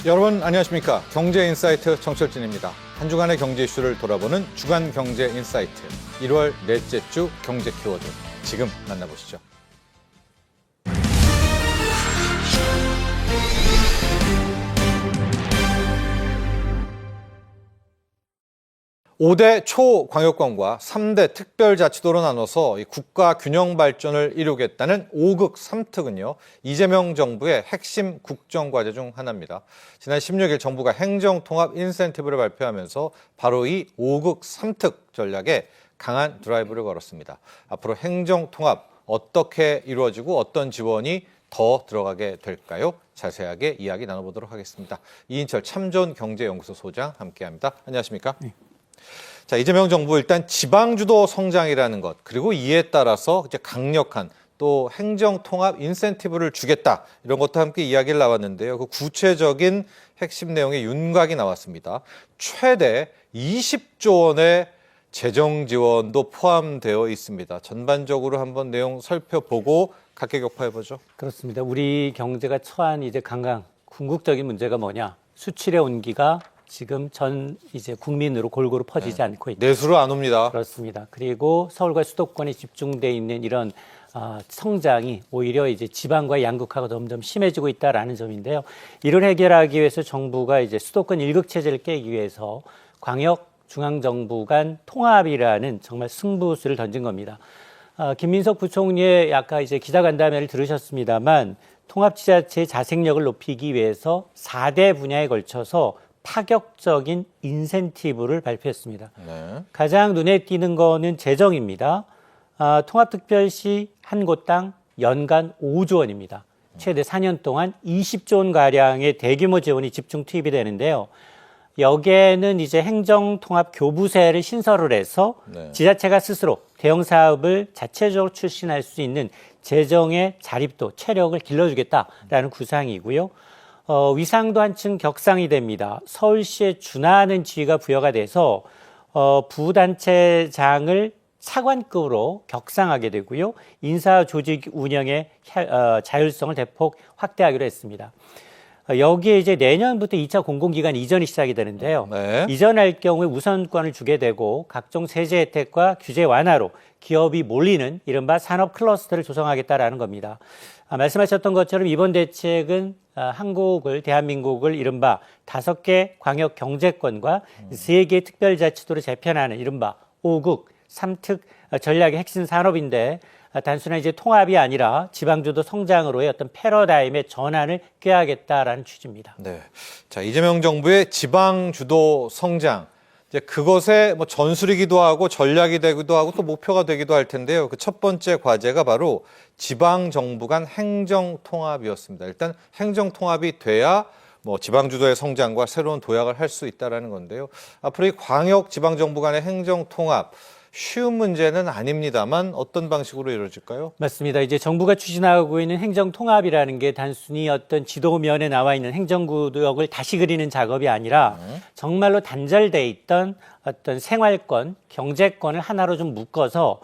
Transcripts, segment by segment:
여러분 안녕하십니까? 경제인사이트 정철진입니다. 한 주간의 경제 이슈를 돌아보는 주간 경제인사이트 1월 넷째 주 경제 키워드 지금 만나보시죠. 5대 초광역권과 3대 특별자치도로 나눠서 국가 균형 발전을 이루겠다는 5극 3특은요, 이재명 정부의 핵심 국정과제 중 하나입니다. 지난 16일 정부가 행정통합 인센티브를 발표하면서 바로 이 5극 3특 전략에 강한 드라이브를 걸었습니다. 앞으로 행정통합 어떻게 이루어지고 어떤 지원이 더 들어가게 될까요? 자세하게 이야기 나눠보도록 하겠습니다. 이인철 참존경제연구소 소장 함께합니다. 안녕하십니까? 네. 자, 이재명 정부 일단 지방주도 성장이라는 것, 그리고 이에 따라서 이제 강력한 또 행정통합 인센티브를 주겠다, 이런 것도 함께 이야기를 나왔는데요. 그 구체적인 핵심 내용의 윤곽이 나왔습니다. 최대 20조 원의 재정 지원도 포함되어 있습니다. 전반적으로 한번 내용 살펴보고 각계격파해보죠. 그렇습니다. 우리 경제가 처한 이제 궁극적인 문제가 뭐냐? 수출의 온기가 지금 이제 국민으로 골고루 퍼지지 않고 있다. 내수로 안 옵니다. 그렇습니다. 그리고 서울과 수도권에 집중돼 있는 이런 성장이 오히려 이제 지방과의 양극화가 점점 심해지고 있다라는 점인데요. 이를 해결하기 위해서 정부가 이제 수도권 1극 체제를 깨기 위해서 광역 중앙정부 간 통합이라는 정말 승부수를 던진 겁니다. 김민석 부총리의 아까 이제 기자간담회를 들으셨습니다만 통합지자체의 자생력을 높이기 위해서 4대 분야에 걸쳐서 파격적인 인센티브를 발표했습니다. 네. 가장 눈에 띄는 거는 재정입니다. 통합특별시 한 곳당 연간 5조 원입니다. 최대 4년 동안 20조 원가량의 대규모 지원이 집중 투입이 되는데요. 여기에는 이제 행정통합교부세를 신설을 해서 지자체가 스스로 대형 사업을 자체적으로 추진할 수 있는 재정의 자립도, 체력을 길러주겠다라는 구상이고요. 위상도 한층 격상이 됩니다. 서울시에 준하는 지위가 부여가 돼서 부단체장을 차관급으로 격상하게 되고요. 인사 조직 운영의 자율성을 대폭 확대하기로 했습니다. 여기에 이제 내년부터 2차 공공기관 이전이 시작이 되는데요. 네. 이전할 경우에 우선권을 주게 되고 각종 세제 혜택과 규제 완화로 기업이 몰리는 이른바 산업 클러스터를 조성하겠다라는 겁니다. 말씀하셨던 것처럼 이번 대책은 대한민국을 이른바 5개 광역 경제권과 3개 특별자치도로 재편하는 이른바 5극 3특 전략의 핵심 산업인데, 단순한 이제 통합이 아니라 지방주도 성장으로의 어떤 패러다임의 전환을 꾀하겠다라는 취지입니다. 네. 자, 이재명 정부의 지방주도 성장. 이제 그것의 뭐 전술이기도 하고 전략이 되기도 하고 또 목표가 되기도 할 텐데요. 그 첫 번째 과제가 바로 지방정부 간 행정통합이었습니다. 일단 행정통합이 돼야 뭐 지방주도의 성장과 새로운 도약을 할 수 있다는 건데요. 앞으로 이 광역 지방정부 간의 행정통합, 쉬운 문제는 아닙니다만 어떤 방식으로 이루어질까요? 맞습니다. 이제 정부가 추진하고 있는 행정통합이라는 게 단순히 어떤 지도면에 나와 있는 행정구역을 다시 그리는 작업이 아니라 정말로 단절돼 있던 어떤 생활권, 경제권을 하나로 좀 묶어서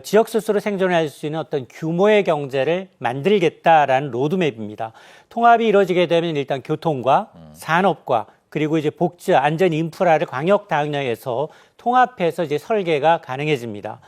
지역 스스로 생존할 수 있는 어떤 규모의 경제를 만들겠다라는 로드맵입니다. 통합이 이루어지게 되면 일단 교통과 산업과 그리고 이제 복지, 안전 인프라를 광역 단위에서 통합해서 이제 설계가 가능해집니다.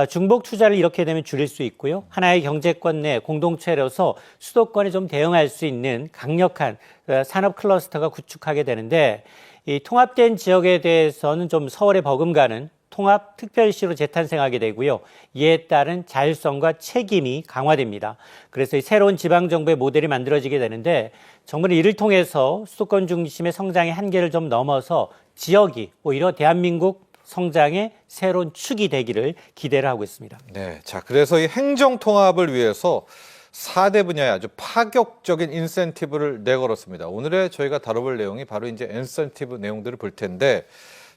중복 투자를 이렇게 되면 줄일 수 있고요. 하나의 경제권 내 공동체로서 수도권에 좀 대응할 수 있는 강력한 산업 클러스터가 구축하게 되는데, 이 통합된 지역에 대해서는 좀 서울에 버금가는 통합특별시로 재탄생하게 되고요. 이에 따른 자율성과 책임이 강화됩니다. 그래서 이 새로운 지방정부의 모델이 만들어지게 되는데, 정부는 이를 통해서 수도권 중심의 성장의 한계를 좀 넘어서 지역이 오히려 대한민국 성장의 새로운 축이 되기를 기대를 하고 있습니다. 네, 자, 그래서 이 행정통합을 위해서 4대 분야에 아주 파격적인 인센티브를 내걸었습니다. 오늘의 저희가 다뤄볼 내용이 바로 이제 인센티브 내용들을 볼 텐데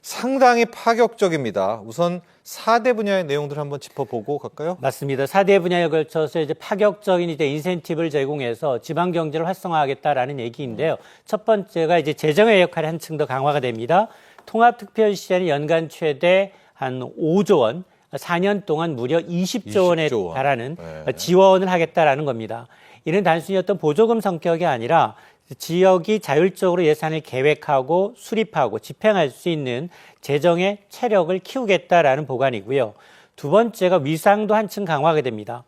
상당히 파격적입니다. 우선 4대 분야의 내용들 한번 짚어보고 갈까요? 맞습니다. 4대 분야에 걸쳐서 이제 파격적인 이제 인센티브를 제공해서 지방 경제를 활성화하겠다라는 얘기인데요. 첫 번째가 이제 재정의 역할이 한층 더 강화가 됩니다. 통합특별시에는 연간 최대 한 5조 원, 4년 동안 무려 20조 원에 달하는 지원을 하겠다라는 겁니다. 이는 단순히 어떤 보조금 성격이 아니라 지역이 자율적으로 예산을 계획하고 수립하고 집행할 수 있는 재정의 체력을 키우겠다라는 보관이고요. 두 번째가 위상도 한층 강화하게 됩니다.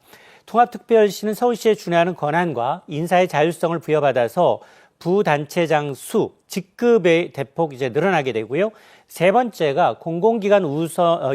통합특별시는 서울시에 준하는 권한과 인사의 자율성을 부여받아서 부단체장 수, 직급의 대폭 이제 늘어나게 되고요. 세 번째가 공공기관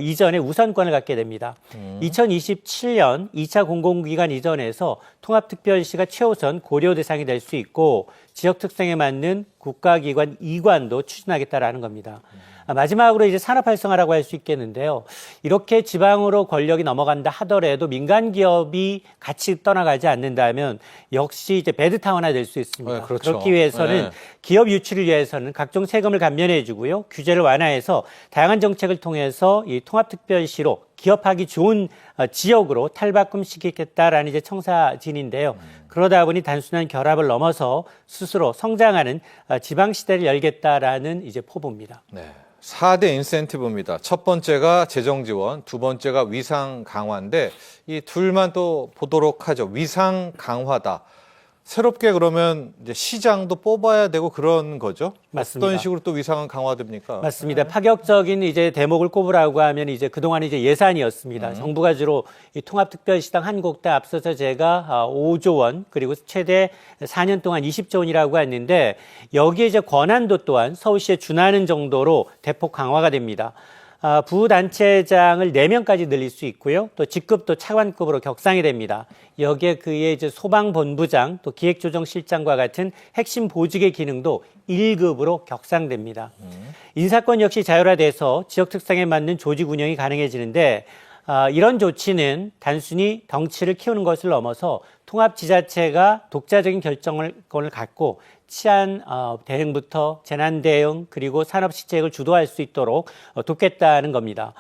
이전의 우선권을 갖게 됩니다. 2027년 2차 공공기관 이전에서 통합특별시가 최우선 고려 대상이 될 수 있고 지역 특성에 맞는 국가기관 이관도 추진하겠다라는 겁니다. 마지막으로 이제 산업 활성화라고 할 수 있겠는데요. 이렇게 지방으로 권력이 넘어간다 하더라도 민간 기업이 같이 떠나가지 않는다면 역시 이제 배드타운화 될 수 있습니다. 네, 그렇죠. 그렇기 위해서는 네. 기업 유치를 위해서는 각종 세금을 감면해주고요, 규제를 완화해서 다양한 정책을 통해서 이 통합특별시로 기업하기 좋은 지역으로 탈바꿈시키겠다라는 이제 청사진인데요. 그러다 보니 단순한 결합을 넘어서 스스로 성장하는 지방 시대를 열겠다라는 이제 포부입니다. 네. 4대 인센티브입니다. 첫 번째가 재정 지원, 두 번째가 위상 강화인데 이 둘만 또 보도록 하죠. 위상 강화다. 새롭게 그러면 이제 시장도 뽑아야 되고 그런 거죠? 맞습니다. 어떤 식으로 또 위상은 강화됩니까? 맞습니다. 파격적인 이제 대목을 꼽으라고 하면 이제 그동안 이제 예산이었습니다. 정부가 주로 이 통합특별시당 한 곳에 앞서서 제가 5조 원 그리고 최대 4년 동안 20조 원이라고 했는데 여기에 이제 권한도 또한 서울시에 준하는 정도로 대폭 강화가 됩니다. 부단체장을 4명까지 늘릴 수 있고요. 또 직급도 차관급으로 격상이 됩니다. 여기에 그의 이제 소방본부장, 또 기획조정실장과 같은 핵심 보직의 기능도 1급으로 격상됩니다. 인사권 역시 자율화돼서 지역 특성에 맞는 조직 운영이 가능해지는데 이런 조치는 단순히 덩치를 키우는 것을 넘어서 통합지자체가 독자적인 결정권을 갖고 치안 대응부터 재난 대응 그리고 산업 시책을 주도할 수 있도록 돕겠다는 겁니다.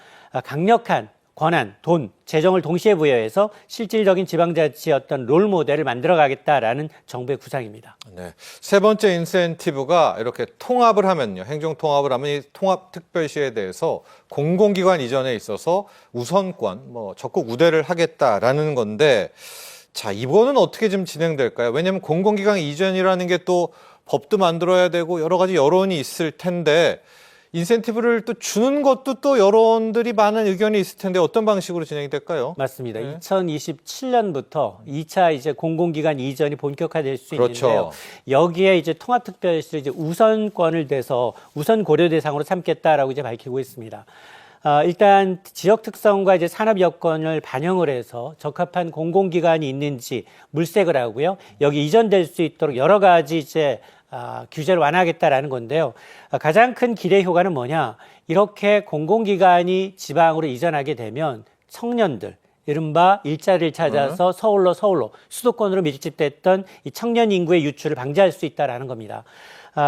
강력한 권한, 돈, 재정을 동시에 부여해서 실질적인 지방자치의 어떤 롤 모델을 만들어가겠다라는 정부의 구상입니다. 네. 세 번째 인센티브가 이렇게 통합을 하면요. 행정 통합을 하면 이 통합특별시에 대해서 공공기관 이전에 있어서 우선권, 적극 우대를 하겠다라는 건데 자, 이거는 어떻게 좀 진행될까요? 왜냐하면 공공기관 이전이라는 게 또 법도 만들어야 되고 여러 가지 여론이 있을 텐데 인센티브를 또 주는 것도 또 여론들이 많은 의견이 있을 텐데 어떤 방식으로 진행이 될까요? 맞습니다. 네. 2027년부터 2차 이제 공공기관 이전이 본격화될 수 그렇죠. 있는데요. 여기에 이제 통합특별시를 이제 우선권을 대서 우선 고려 대상으로 삼겠다라고 이제 밝히고 있습니다. 일단 지역 특성과 이제 산업 여건을 반영을 해서 적합한 공공기관이 있는지 물색을 하고요. 여기 이전될 수 있도록 여러 가지 이제 규제를 완화하겠다라는 건데요. 가장 큰 기대 효과는 뭐냐? 이렇게 공공기관이 지방으로 이전하게 되면 청년들, 이른바 일자리를 찾아서 서울로 수도권으로 밀집됐던 이 청년 인구의 유출을 방지할 수 있다라는 겁니다.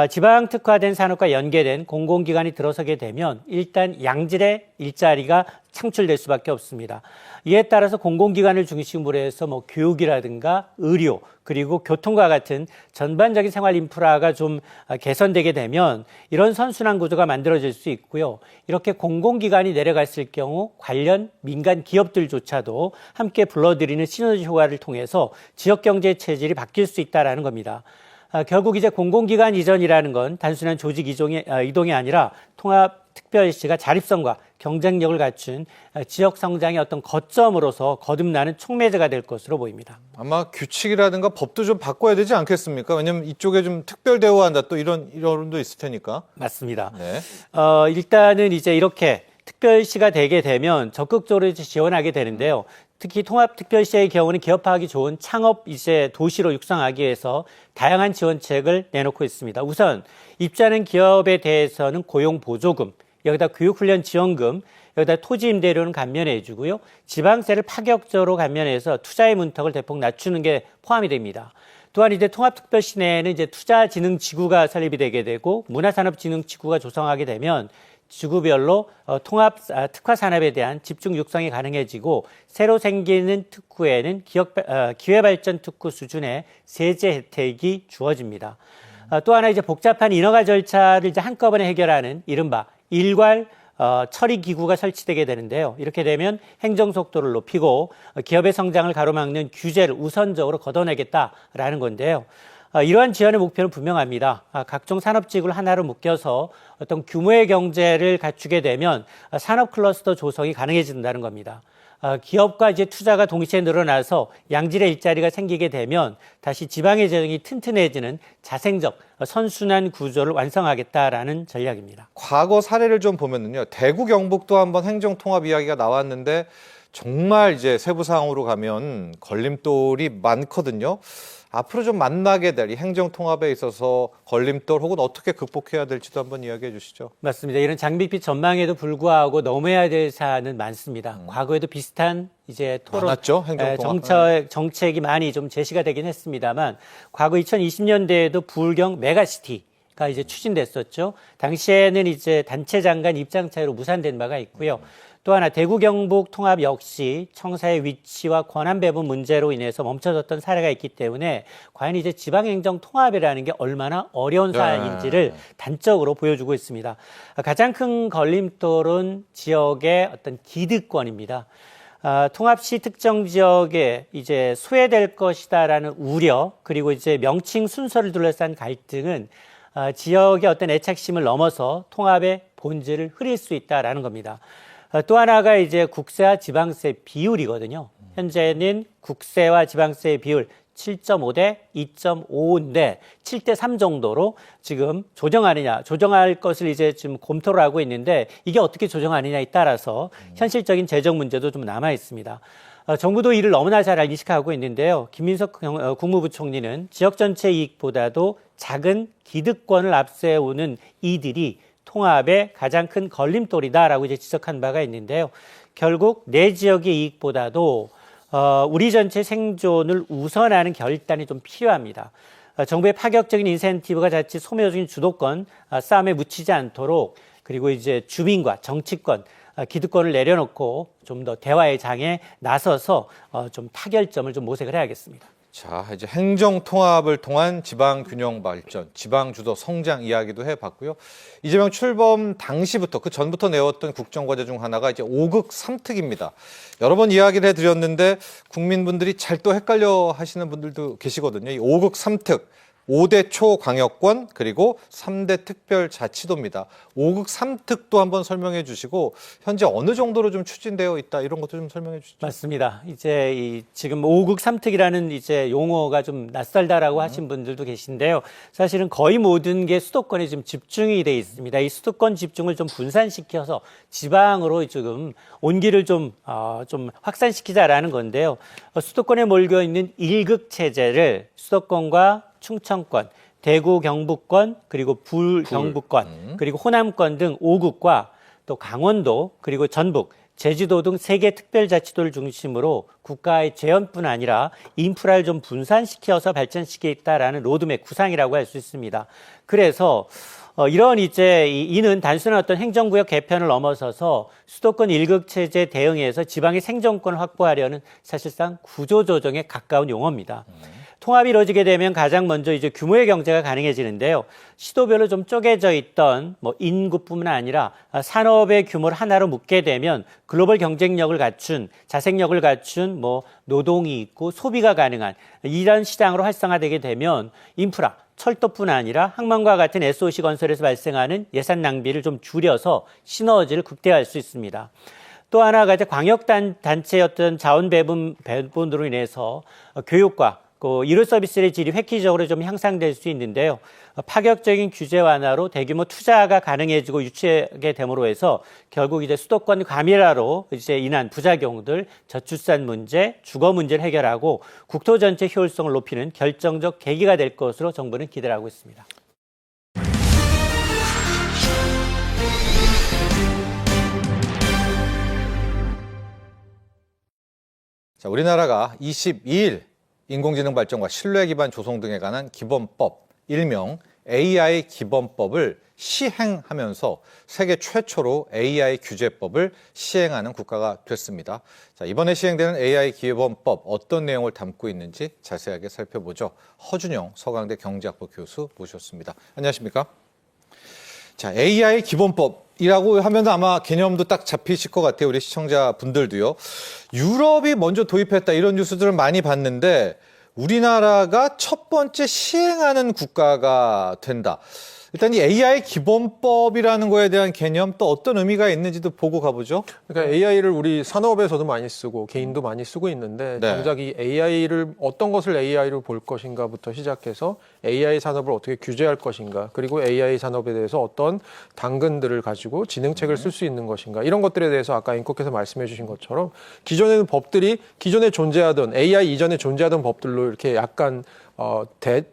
지방 특화된 산업과 연계된 공공기관이 들어서게 되면 일단 양질의 일자리가 창출될 수밖에 없습니다. 이에 따라서 공공기관을 중심으로 해서 교육이라든가 의료 그리고 교통과 같은 전반적인 생활 인프라가 좀 개선되게 되면 이런 선순환 구조가 만들어질 수 있고요. 이렇게 공공기관이 내려갔을 경우 관련 민간 기업들조차도 함께 불러들이는 시너지 효과를 통해서 지역 경제 체질이 바뀔 수 있다라는 겁니다. 결국 이제 공공기관 이전이라는 건 단순한 조직 이동이 아니라 통합특별시가 자립성과 경쟁력을 갖춘 지역 성장의 어떤 거점으로서 거듭나는 촉매제가 될 것으로 보입니다. 아마 규칙이라든가 법도 좀 바꿔야 되지 않겠습니까? 왜냐하면 이쪽에 좀 특별 대우한다 또 이런 여론도 있을 테니까. 맞습니다. 네. 일단은 이제 이렇게 특별시가 되게 되면 적극적으로 이제 지원하게 되는데요. 특히 통합특별시의 경우는 기업화하기 좋은 창업 이제 도시로 육성하기 위해서 다양한 지원책을 내놓고 있습니다. 우선 입주하는 기업에 대해서는 고용보조금, 여기다 교육훈련 지원금, 여기다 토지 임대료는 감면해 주고요. 지방세를 파격적으로 감면해서 투자의 문턱을 대폭 낮추는 게 포함이 됩니다. 또한 이제 통합특별시 내에는 이제 투자진흥지구가 설립이 되게 되고 문화산업진흥지구가 조성하게 되면 지구별로 통합 특화 산업에 대한 집중 육성이 가능해지고 새로 생기는 특구에는 기회발전 특구 수준의 세제 혜택이 주어집니다. 또 하나 이제 복잡한 인허가 절차를 이제 한꺼번에 해결하는 이른바 일괄 처리 기구가 설치되게 되는데요. 이렇게 되면 행정 속도를 높이고 기업의 성장을 가로막는 규제를 우선적으로 걷어내겠다라는 건데요. 이러한 지원의 목표는 분명합니다. 각종 산업지구를 하나로 묶여서 어떤 규모의 경제를 갖추게 되면 산업 클러스터 조성이 가능해진다는 겁니다. 기업과 이제 투자가 동시에 늘어나서 양질의 일자리가 생기게 되면 다시 지방의 재정이 튼튼해지는 자생적 선순환 구조를 완성하겠다라는 전략입니다. 과거 사례를 좀 보면은요, 대구 경북도 한번 행정통합 이야기가 나왔는데 정말 이제 세부 사항으로 가면 걸림돌이 많거든요. 앞으로 좀 만나게 될 이 행정통합에 있어서 걸림돌 혹은 어떻게 극복해야 될지도 한번 이야기해 주시죠. 맞습니다. 이런 장밋빛 전망에도 불구하고 넘어야 될 사안은 많습니다. 과거에도 비슷한 이제 토론, 많았죠, 행정통합. 정책이 많이 좀 제시가 되긴 했습니다만, 과거 2020년대에도 부울경 메가시티가 이제 추진됐었죠. 당시에는 이제 단체 장관 입장 차이로 무산된 바가 있고요. 또 하나 대구 경북 통합 역시 청사의 위치와 권한 배분 문제로 인해서 멈춰졌던 사례가 있기 때문에 과연 이제 지방행정 통합이라는 게 얼마나 어려운 사안인지를 단적으로 보여주고 있습니다. 가장 큰 걸림돌은 지역의 어떤 기득권입니다. 통합 시 특정 지역에 이제 소외될 것이다라는 우려, 그리고 이제 명칭 순서를 둘러싼 갈등은 지역의 어떤 애착심을 넘어서 통합의 본질을 흐릴 수 있다라는 겁니다. 또 하나가 이제 국세와 지방세 비율이거든요. 현재는 국세와 지방세의 비율 7.5대 2.5인데 7대 3 정도로 지금 조정할 것을 이제 지금 검토를 하고 있는데 이게 어떻게 조정하느냐에 따라서 현실적인 재정 문제도 좀 남아 있습니다. 정부도 이를 너무나 잘 인식하고 있는데요. 김민석 국무부 총리는 지역 전체 이익보다도 작은 기득권을 앞세우는 이들이 통합의 가장 큰 걸림돌이다라고 이제 지적한 바가 있는데요. 결국 내 지역의 이익보다도 우리 전체 생존을 우선하는 결단이 좀 필요합니다. 정부의 파격적인 인센티브가 자칫 소모적인 주도권 싸움에 묻히지 않도록, 그리고 이제 주민과 정치권, 기득권을 내려놓고 좀 더 대화의 장에 나서서 좀 타결점을 좀 모색을 해야겠습니다. 자, 이제 행정통합을 통한 지방균형 발전, 지방주도 성장 이야기도 해봤고요. 이재명 출범 당시부터, 그 전부터 내왔던 국정과제 중 하나가 이제 5극 3특입니다. 여러 번 이야기를 해드렸는데 국민분들이 잘 또 헷갈려 하시는 분들도 계시거든요. 이 5극 3특. 5대 초광역권 그리고 3대 특별자치도입니다. 5극 3특도 한번 설명해 주시고 현재 어느 정도로 좀 추진되어 있다 이런 것도 좀 설명해 주시죠. 맞습니다. 이제 지금 5극 3특이라는 이제 용어가 좀 낯설다라고 하신 분들도 계신데요. 사실은 거의 모든 게 수도권에 지금 집중이 돼 있습니다. 이 수도권 집중을 좀 분산시켜서 지방으로 지금 온기를 좀 확산시키자라는 건데요. 수도권에 몰려 있는 1극 체제를 수도권과 충청권, 대구 경북권, 그리고 경북권, 그리고 호남권 등 5극과 또 강원도, 그리고 전북, 제주도 등 3개 특별자치도를 중심으로 국가의 재원뿐 아니라 인프라를 좀 분산시켜서 발전시키겠다라는 로드맵 구상이라고 할 수 있습니다. 그래서 이런 이는 단순한 어떤 행정구역 개편을 넘어서서 수도권 1극 체제 대응해서 지방의 생존권을 확보하려는 사실상 구조조정에 가까운 용어입니다. 통합이 이루어지게 되면 가장 먼저 이제 규모의 경제가 가능해지는데요. 시도별로 좀 쪼개져 있던 인구뿐만 아니라 산업의 규모를 하나로 묶게 되면 글로벌 경쟁력을 갖춘, 자생력을 갖춘 노동이 있고 소비가 가능한 이런 시장으로 활성화되게 되면 인프라, 철도뿐 아니라 항만과 같은 SOC 건설에서 발생하는 예산 낭비를 좀 줄여서 시너지를 극대화할 수 있습니다. 또 하나가 이제 광역단체의 어떤 자원 배분으로 인해서 교육과 의료 서비스의 질이 획기적으로 좀 향상될 수 있는데요. 파격적인 규제 완화로 대규모 투자가 가능해지고 유치하게 됨으로 해서 결국 이제 수도권 과밀화로 이제 인한 부작용들, 저출산 문제, 주거 문제를 해결하고 국토 전체 효율성을 높이는 결정적 계기가 될 것으로 정부는 기대를 하고 있습니다. 자, 우리나라가 22일 인공지능 발전과 신뢰 기반 조성 등에 관한 기본법, 일명 AI 기본법을 시행하면서 세계 최초로 AI 규제법을 시행하는 국가가 됐습니다. 자, 이번에 시행되는 AI 기본법 어떤 내용을 담고 있는지 자세하게 살펴보죠. 허준영 서강대 경제학부 교수 모셨습니다. 안녕하십니까? 자, AI 기본법이라고 하면 아마 개념도 딱 잡히실 것 같아요. 우리 시청자분들도요. 유럽이 먼저 도입했다 이런 뉴스들을 많이 봤는데 우리나라가 첫 번째 시행하는 국가가 된다. 일단 이 AI 기본법이라는 거에 대한 개념 또 어떤 의미가 있는지도 보고 가보죠. 그러니까 AI를 우리 산업에서도 많이 쓰고 개인도 많이 쓰고 있는데 네. 정작 이 AI를 어떤 것을 AI로 볼 것인가부터 시작해서 AI 산업을 어떻게 규제할 것인가, 그리고 AI 산업에 대해서 어떤 당근들을 가지고 진흥책을 쓸 수 있는 것인가, 이런 것들에 대해서 아까 앵커께서 말씀해 주신 것처럼 기존에는 법들이 기존에 존재하던 AI 이전에 존재하던 법들로 이렇게 약간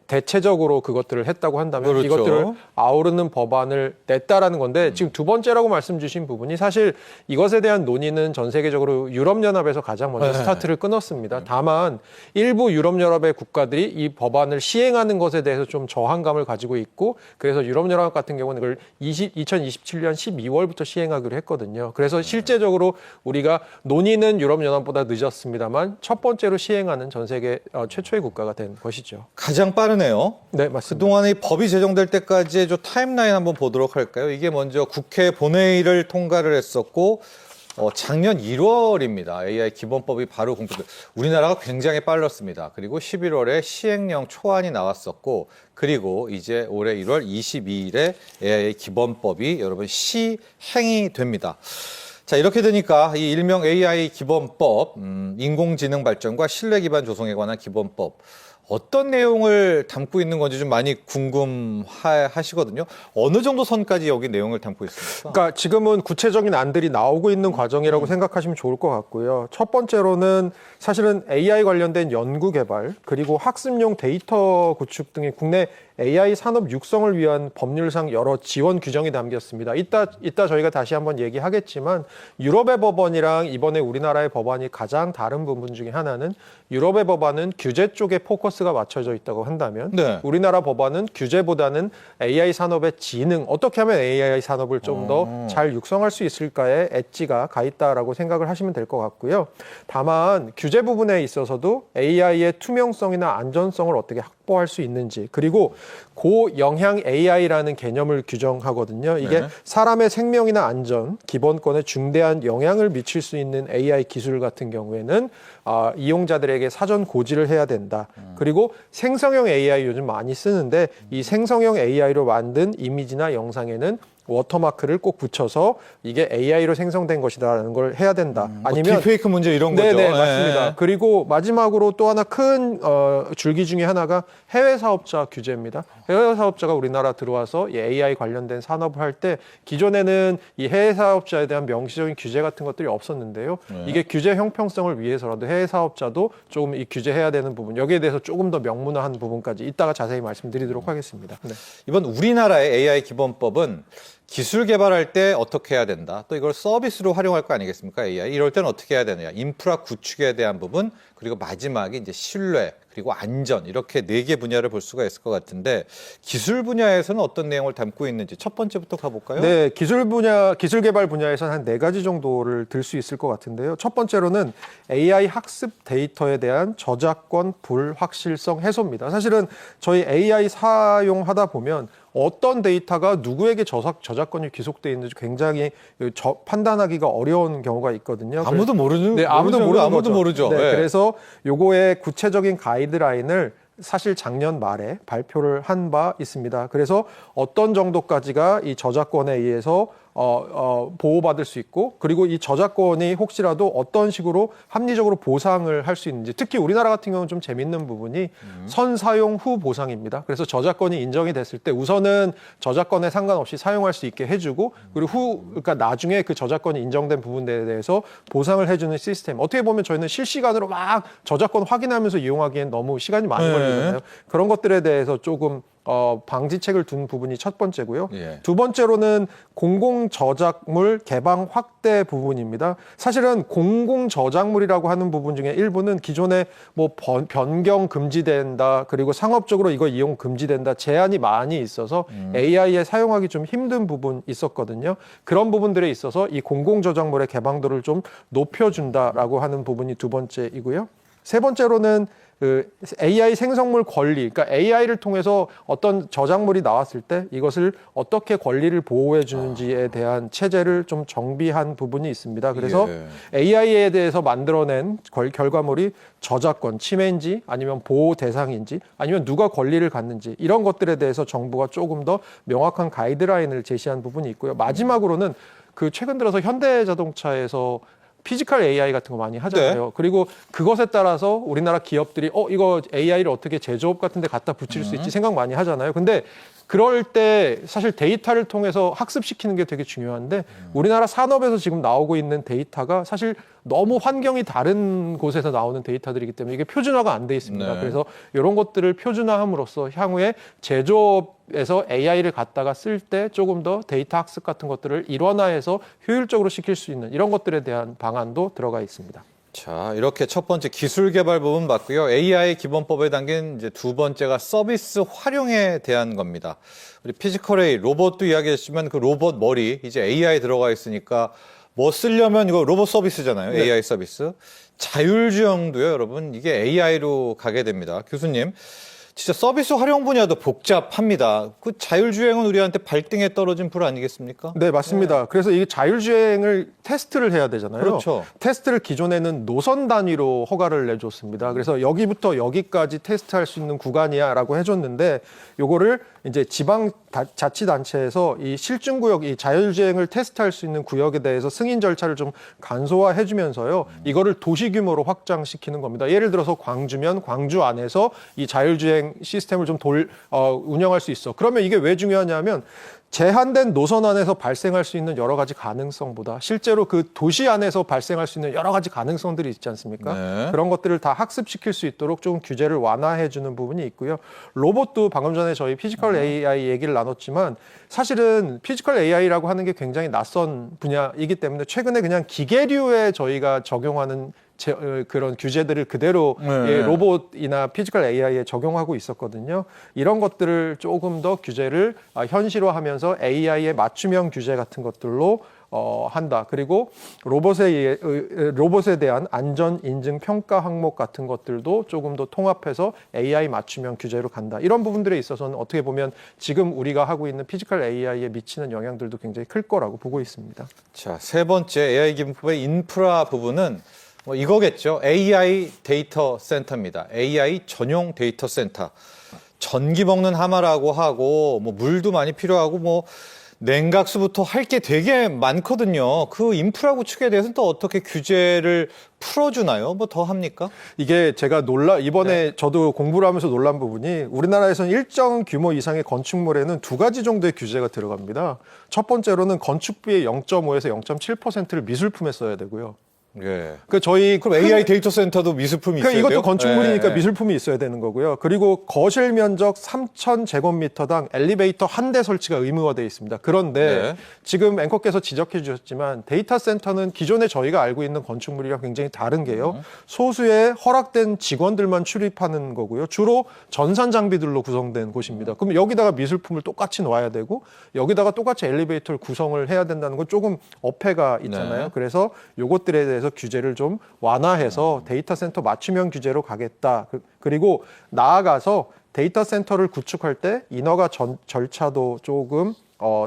대체적으로 그것들을 했다고 한다면 그렇죠. 이것들을 아우르는 법안을 냈다라는 건데, 지금 두 번째라고 말씀 주신 부분이 사실 이것에 대한 논의는 전 세계적으로 유럽연합에서 가장 먼저 스타트를 끊었습니다. 다만 일부 유럽연합의 국가들이 이 법안을 시행하는 것에 대해서 좀 저항감을 가지고 있고, 그래서 유럽연합 같은 경우는 이걸 2027년 12월부터 시행하기로 했거든요. 그래서 실제적으로 우리가 논의는 유럽연합보다 늦었습니다만 첫 번째로 시행하는 전 세계 최초의 국가가 된 것이죠. 가장 빠르네요. 네, 맞습니다. 그동안에 이 법이 제정될 때까지의 좀 타임라인 한번 보도록 할까요? 이게 먼저 국회 본회의를 통과를 했었고 작년 1월입니다. AI 기본법이 바로 공布. 우리나라가 굉장히 빨랐습니다. 그리고 11월에 시행령 초안이 나왔었고, 그리고 이제 올해 1월 22일에 AI 기본법이 여러분 시행이 됩니다. 자, 이렇게 되니까 이 일명 AI 기본법, 인공지능 발전과 신뢰 기반 조성에 관한 기본법, 어떤 내용을 담고 있는 건지 좀 많이 궁금하시거든요. 어느 정도 선까지 여기 내용을 담고 있습니까? 그러니까 지금은 구체적인 안들이 나오고 있는 과정이라고 생각하시면 좋을 것 같고요. 첫 번째로는 사실은 AI 관련된 연구 개발, 그리고 학습용 데이터 구축 등의 국내 AI 산업 육성을 위한 법률상 여러 지원 규정이 담겼습니다. 이따 저희가 다시 한번 얘기하겠지만, 유럽의 법원이랑 이번에 우리나라의 법안이 가장 다른 부분 중에 하나는, 유럽의 법안은 규제 쪽에 포커스가 맞춰져 있다고 한다면, 네. 우리나라 법안은 규제보다는 AI 산업의 지능, 어떻게 하면 AI 산업을 좀 더 잘 육성할 수 있을까에 엣지가 가 있다라고 생각을 하시면 될 것 같고요. 다만 규제 부분에 있어서도 AI의 투명성이나 안전성을 어떻게 확보할 수 있는지, 그리고 고영향 AI라는 개념을 규정하거든요. 이게 네. 사람의 생명이나 안전, 기본권에 중대한 영향을 미칠 수 있는 AI 기술 같은 경우에는 이용자들에게 사전 고지를 해야 된다. 그리고 생성형 AI 요즘 많이 쓰는데, 이 생성형 AI로 만든 이미지나 영상에는 워터마크를 꼭 붙여서 이게 AI로 생성된 것이다라는 걸 해야 된다. 아니면 딥페이크 문제 이런 거죠. 네네, 맞습니다. 그리고 마지막으로 또 하나 큰 줄기 중에 하나가 해외 사업자 규제입니다. 해외 사업자가 우리나라 들어와서 이 AI 관련된 산업을 할 때 기존에는 이 해외 사업자에 대한 명시적인 규제 같은 것들이 없었는데요. 이게 규제 형평성을 위해서라도 해외 사업자도 조금 이 규제해야 되는 부분, 여기에 대해서 조금 더 명문화한 부분까지 이따가 자세히 말씀드리도록 하겠습니다. 네. 이번 우리나라의 AI 기본법은 기술 개발할 때 어떻게 해야 된다. 또 이걸 서비스로 활용할 거 아니겠습니까? AI. 이럴 때는 어떻게 해야 되느냐. 인프라 구축에 대한 부분, 그리고 마지막에 이제 신뢰, 그리고 안전, 이렇게 4개 분야를 볼 수가 있을 것 같은데, 기술 분야에서는 어떤 내용을 담고 있는지 첫 번째부터 가볼까요? 네, 기술 개발 분야에서는 한 4가지 정도를 들 수 있을 것 같은데요. 첫 번째로는 AI 학습 데이터에 대한 저작권 불확실성 해소입니다. 사실은 저희 AI 사용하다 보면 어떤 데이터가 누구에게 저작권이 귀속돼 있는지 굉장히 판단하기가 어려운 경우가 있거든요. 아무도 모르는, 네, 아무도 모르죠. 네, 네. 그래서 요거의 구체적인 가이드라인을 사실 작년 말에 발표를 한 바 있습니다. 그래서 어떤 정도까지가 이 저작권에 의해서 보호받을 수 있고, 그리고 이 저작권이 혹시라도 어떤 식으로 합리적으로 보상을 할 수 있는지, 특히 우리나라 같은 경우는 좀 재밌는 부분이 선사용 후 보상입니다. 그래서 저작권이 인정이 됐을 때 우선은 저작권에 상관없이 사용할 수 있게 해주고, 그리고 그러니까 나중에 그 저작권이 인정된 부분에 대해서 보상을 해주는 시스템. 어떻게 보면 저희는 실시간으로 막 저작권 확인하면서 이용하기엔 너무 시간이 많이 걸리잖아요. 그런 것들에 대해서 조금 방지책을 둔 부분이 첫 번째고요. 예. 두 번째로는 공공 저작물 개방 확대 부분입니다. 사실은 공공 저작물이라고 하는 부분 중에 일부는 기존에 뭐 변경 금지된다, 그리고 상업적으로 이거 이용 금지된다, 제한이 많이 있어서 AI에 사용하기 좀 힘든 부분 있었거든요. 그런 부분들에 있어서 이 공공 저작물의 개방도를 좀 높여준다라고 하는 부분이 두 번째이고요. 세 번째로는 그 AI 생성물 권리, 그러니까 AI를 통해서 어떤 저작물이 나왔을 때 이것을 어떻게 권리를 보호해 주는지에 대한 체제를 좀 정비한 부분이 있습니다. 그래서 AI에 대해서 만들어낸 결과물이 저작권 침해인지 아니면 보호 대상인지 아니면 누가 권리를 갖는지 이런 것들에 대해서 정부가 조금 더 명확한 가이드라인을 제시한 부분이 있고요. 마지막으로는 그 최근 들어서 현대자동차에서 피지컬 AI 같은 거 많이 하잖아요. 네. 그리고 그것에 따라서 우리나라 기업들이 이거 AI를 어떻게 제조업 같은 데 갖다 붙일 수 있지 생각 많이 하잖아요. 근데 그럴 때 사실 데이터를 통해서 학습시키는 게 되게 중요한데 우리나라 산업에서 지금 나오고 있는 데이터가 사실 너무 환경이 다른 곳에서 나오는 데이터들이기 때문에 이게 표준화가 안 돼 있습니다. 네. 그래서 이런 것들을 표준화함으로써 향후에 제조업에서 AI를 갖다가 쓸 때 조금 더 데이터 학습 같은 것들을 일원화해서 효율적으로 시킬 수 있는 이런 것들에 대한 방안도 들어가 있습니다. 자, 이렇게 첫 번째 기술 개발 부분 봤고요. AI 기본법에 담긴 이제 두 번째가 서비스 활용에 대한 겁니다. 우리 피지컬 AI 로봇도 이야기했지만 그 로봇 머리 이제 AI 들어가 있으니까 뭐 쓰려면 이거 로봇 서비스잖아요. 네. AI 서비스. 자율주행도요, 여러분. 이게 AI로 가게 됩니다. 교수님. 진짜 서비스 활용 분야도 복잡합니다. 그 자율주행은 우리한테 발등에 떨어진 불 아니겠습니까? 네, 맞습니다. 그래서 이 자율주행을 테스트를 해야 되잖아요. 그렇죠. 테스트를 기존에는 노선 단위로 허가를 내줬습니다. 그래서 여기부터 여기까지 테스트할 수 있는 구간이야라고 해줬는데 요거를 이제 지방자치단체에서 이 실증구역, 이 자율주행을 테스트할 수 있는 구역에 대해서 승인 절차를 좀 간소화해주면서요. 이거를 도시 규모로 확장시키는 겁니다. 예를 들어서 광주면 광주 안에서 이 자율주행 시스템을 좀 운영할 수 있어. 그러면 이게 왜 중요하냐면 제한된 노선 안에서 발생할 수 있는 여러 가지 가능성보다 실제로 그 도시 안에서 발생할 수 있는 여러 가지 가능성들이 있지 않습니까? 네. 그런 것들을 다 학습시킬 수 있도록 좀 규제를 완화해 주는 부분이 있고요. 로봇도 방금 전에 저희 피지컬 AI 얘기를 나눴지만 사실은 피지컬 AI라고 하는 게 굉장히 낯선 분야이기 때문에 최근에 그냥 기계류에 저희가 적용하는 그런 규제들을 그대로 네. 로봇이나 피지컬 AI에 적용하고 있었거든요. 이런 것들을 조금 더 규제를 현실화하면서 AI의 맞춤형 규제 같은 것들로 한다. 그리고 로봇에 대한 안전 인증 평가 항목 같은 것들도 조금 더 통합해서 AI 맞춤형 규제로 간다. 이런 부분들에 있어서는 어떻게 보면 지금 우리가 하고 있는 피지컬 AI에 미치는 영향들도 굉장히 클 거라고 보고 있습니다. 자, 세 번째 AI 기본법의 인프라 부분은 뭐 이거겠죠. AI 데이터 센터입니다. AI 전용 데이터 센터. 전기 먹는 하마라고 하고 뭐 물도 많이 필요하고 뭐 냉각수부터 할 게 되게 많거든요. 그 인프라 구축에 대해서는 또 어떻게 규제를 풀어주나요? 뭐 더 합니까? 이게 제가 이번에 저도 공부를 하면서 놀란 부분이 우리나라에서는 일정 규모 이상의 건축물에는 두 가지 정도의 규제가 들어갑니다. 첫 번째로는 건축비의 0.5에서 0.7%를 미술품에 써야 되고요. 예. 그럼 AI 데이터 센터도 미술품이 있어야 돼요? 이것도 건축물이니까 예. 미술품이 있어야 되는 거고요. 그리고 거실 면적 3,000제곱미터당 엘리베이터 한 대 설치가 의무화되어 있습니다. 그런데 네. 지금 앵커께서 지적해 주셨지만 데이터 센터는 기존에 저희가 알고 있는 건축물이랑 굉장히 다른 게요. 소수의 허락된 직원들만 출입하는 거고요. 주로 전산 장비들로 구성된 곳입니다. 그럼 여기다가 미술품을 똑같이 놔야 되고 여기다가 똑같이 엘리베이터를 구성을 해야 된다는 건 조금 어폐가 있잖아요. 네. 그래서 요것들에 대해서 규제를 좀 완화해서 데이터 센터 맞춤형 규제로 가겠다. 그리고 나아가서 데이터 센터를 구축할 때 인허가 절차도 조금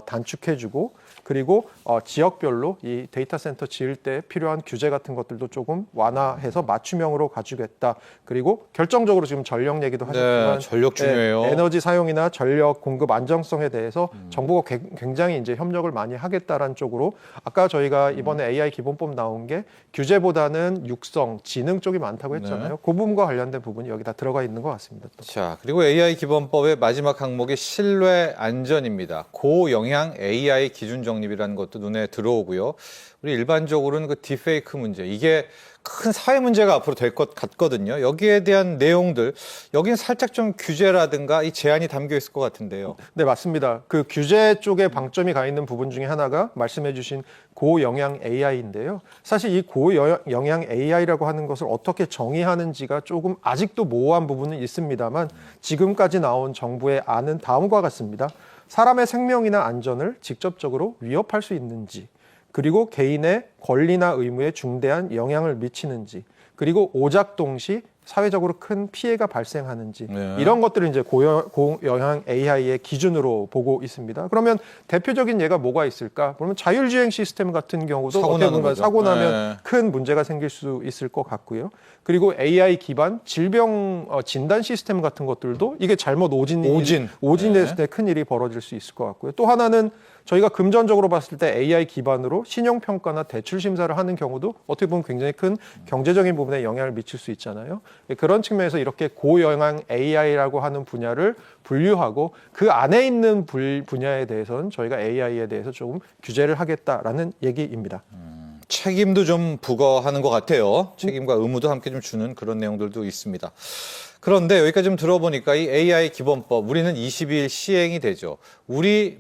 단축해주고 그리고 지역별로 이 데이터 센터 지을 때 필요한 규제 같은 것들도 조금 완화해서 맞춤형으로 가주겠다. 그리고 결정적으로 지금 전력 얘기도 하셨지만 전력 중요해요. 에너지 사용이나 전력 공급 안정성에 대해서 정부가 굉장히 이제 협력을 많이 하겠다라는 쪽으로 아까 저희가 이번에 AI 기본법 나온 게 규제보다는 육성, 지능 쪽이 많다고 했잖아요. 그 부분과 관련된 부분이 여기 다 들어가 있는 것 같습니다. 또. 자, 그리고 AI 기본법의 마지막 항목이 신뢰 안전입니다. 고영향 AI 기준 정립이라는 것도 눈에 들어오고요. 우리 일반적으로는 그 딥페이크 문제, 이게 큰 사회 문제가 앞으로 될 것 같거든요. 여기에 대한 내용들, 여기는 살짝 좀 규제라든가 이 제한이 담겨 있을 것 같은데요. 네, 맞습니다. 그 규제 쪽에 방점이 가 있는 부분 중에 하나가 말씀해 주신 고영향 AI인데요. 사실 이 고영향 AI라고 하는 것을 어떻게 정의하는지가 조금 아직도 모호한 부분은 있습니다만 지금까지 나온 정부의 안은 다음과 같습니다. 사람의 생명이나 안전을 직접적으로 위협할 수 있는지, 그리고 개인의 권리나 의무에 중대한 영향을 미치는지, 그리고 오작동 시 사회적으로 큰 피해가 발생하는지 네. 이런 것들을 이제 고영향 AI의 기준으로 보고 있습니다. 그러면 대표적인 예가 뭐가 있을까? 그러면 자율주행 시스템 같은 경우도 사고 어떻게 나는 보면 거죠. 사고 나면 네. 큰 문제가 생길 수 있을 것 같고요. 그리고 AI 기반 질병 진단 시스템 같은 것들도 이게 잘못 오진됐을 때 큰 일이 벌어질 수 있을 것 같고요. 또 하나는 저희가 금전적으로 봤을 때 AI 기반으로 신용평가나 대출 심사를 하는 경우도 어떻게 보면 굉장히 큰 경제적인 부분에 영향을 미칠 수 있잖아요. 그런 측면에서 이렇게 고영향 AI라고 하는 분야를 분류하고 그 안에 있는 분야에 대해서는 저희가 AI에 대해서 조금 규제를 하겠다라는 얘기입니다. 책임도 좀 부과하는 것 같아요. 책임과 의무도 함께 좀 주는 그런 내용들도 있습니다. 그런데 여기까지 좀 들어보니까 이 AI 기본법, 우리는 22일 시행이 되죠. 우리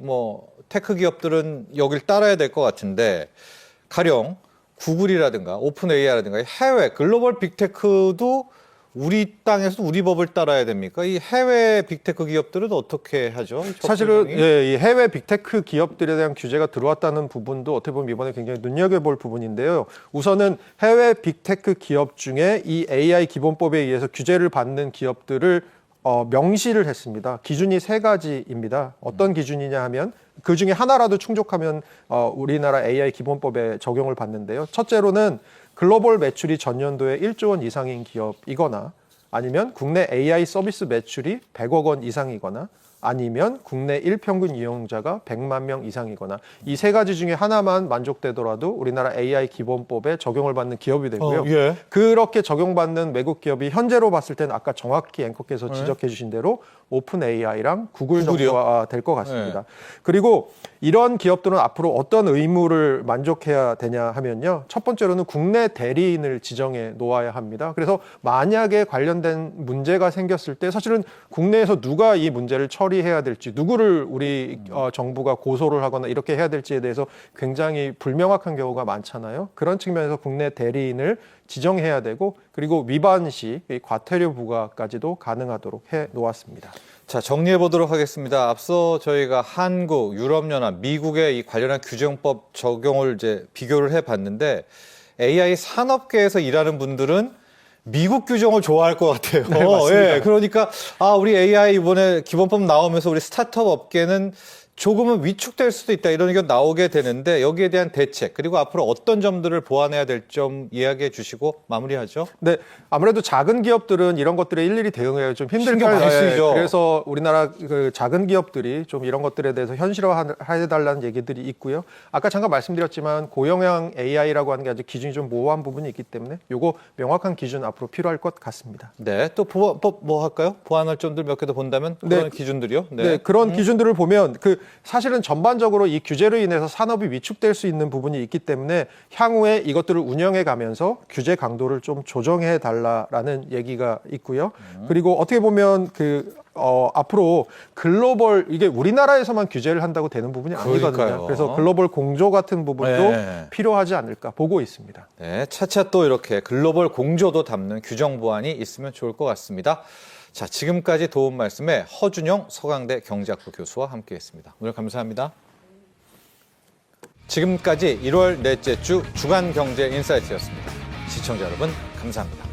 테크 기업들은 여길 따라야 될 것 같은데, 가령 구글이라든가 오픈 AI라든가 해외 글로벌 빅테크도 우리 땅에서 우리 법을 따라야 됩니까? 이 해외 빅테크 기업들은 어떻게 하죠? 사실은 이 해외 빅테크 기업들에 대한 규제가 들어왔다는 부분도 어떻게 보면 이번에 굉장히 눈여겨볼 부분인데요. 우선은 해외 빅테크 기업 중에 이 AI 기본법에 의해서 규제를 받는 기업들을 명시를 했습니다. 기준이 3가지입니다. 어떤 기준이냐 하면 그 중에 하나라도 충족하면 우리나라 AI 기본법에 적용을 받는데요. 첫째로는 글로벌 매출이 전년도에 1조 원 이상인 기업이거나 아니면 국내 AI 서비스 매출이 100억 원 이상이거나 아니면 국내 일평균 이용자가 100만 명 이상이거나 이 3가지 중에 하나만 만족되더라도 우리나라 AI 기본법에 적용을 받는 기업이 되고요. 예. 그렇게 적용받는 외국 기업이 현재로 봤을 때는 아까 정확히 앵커께서 지적해 주신 대로 오픈 AI랑 구글 정도가 될 것 같습니다. 네. 그리고 이런 기업들은 앞으로 어떤 의무를 만족해야 되냐 하면요. 첫 번째로는 국내 대리인을 지정해 놓아야 합니다. 그래서 만약에 관련된 문제가 생겼을 때 사실은 국내에서 누가 이 문제를 처리해야 될지, 누구를 우리 정부가 고소를 하거나 이렇게 해야 될지에 대해서 굉장히 불명확한 경우가 많잖아요. 그런 측면에서 국내 대리인을 지정해야 되고, 그리고 위반 시 과태료 부과까지도 가능하도록 해 놓았습니다. 자, 정리해 보도록 하겠습니다. 앞서 저희가 한국, 유럽연합, 미국의 이 관련한 규정법 적용을 이제 비교를 해 봤는데, AI 산업계에서 일하는 분들은 미국 규정을 좋아할 것 같아요. 네, 맞습니다. 예, 그러니까 우리 AI 이번에 기본법 나오면서 우리 스타트업 업계는 조금은 위축될 수도 있다, 이런 의견 나오게 되는데, 여기에 대한 대책, 그리고 앞으로 어떤 점들을 보완해야 될 점 이야기해 주시고 마무리하죠. 네, 아무래도 작은 기업들은 이런 것들에 일일이 대응해야 좀 힘들 신경 많이 쓰이죠. 그래서 우리나라 그 작은 기업들이 좀 이런 것들에 대해서 현실화해달라는 얘기들이 있고요. 아까 잠깐 말씀드렸지만 고영향 AI라고 하는 게 아직 기준이 좀 모호한 부분이 있기 때문에 요거 명확한 기준 앞으로 필요할 것 같습니다. 네, 또 보완법 뭐 할까요? 보완할 점들 몇 개 더 본다면 그런 네. 기준들이요. 네, 그런 기준들을 보면 사실은 전반적으로 이 규제로 인해서 산업이 위축될 수 있는 부분이 있기 때문에 향후에 이것들을 운영해 가면서 규제 강도를 좀 조정해 달라라는 얘기가 있고요. 그리고 어떻게 보면 앞으로 글로벌, 이게 우리나라에서만 규제를 한다고 되는 부분이 아니거든요. 그러니까요. 그래서 글로벌 공조 같은 부분도 네. 필요하지 않을까 보고 있습니다. 네, 차차 또 이렇게 글로벌 공조도 담는 규정 보완이 있으면 좋을 것 같습니다. 자, 지금까지 도움 말씀에 허준영 서강대 경제학부 교수와 함께했습니다. 오늘 감사합니다. 지금까지 1월 넷째 주 주간 경제 인사이트였습니다. 시청자 여러분, 감사합니다.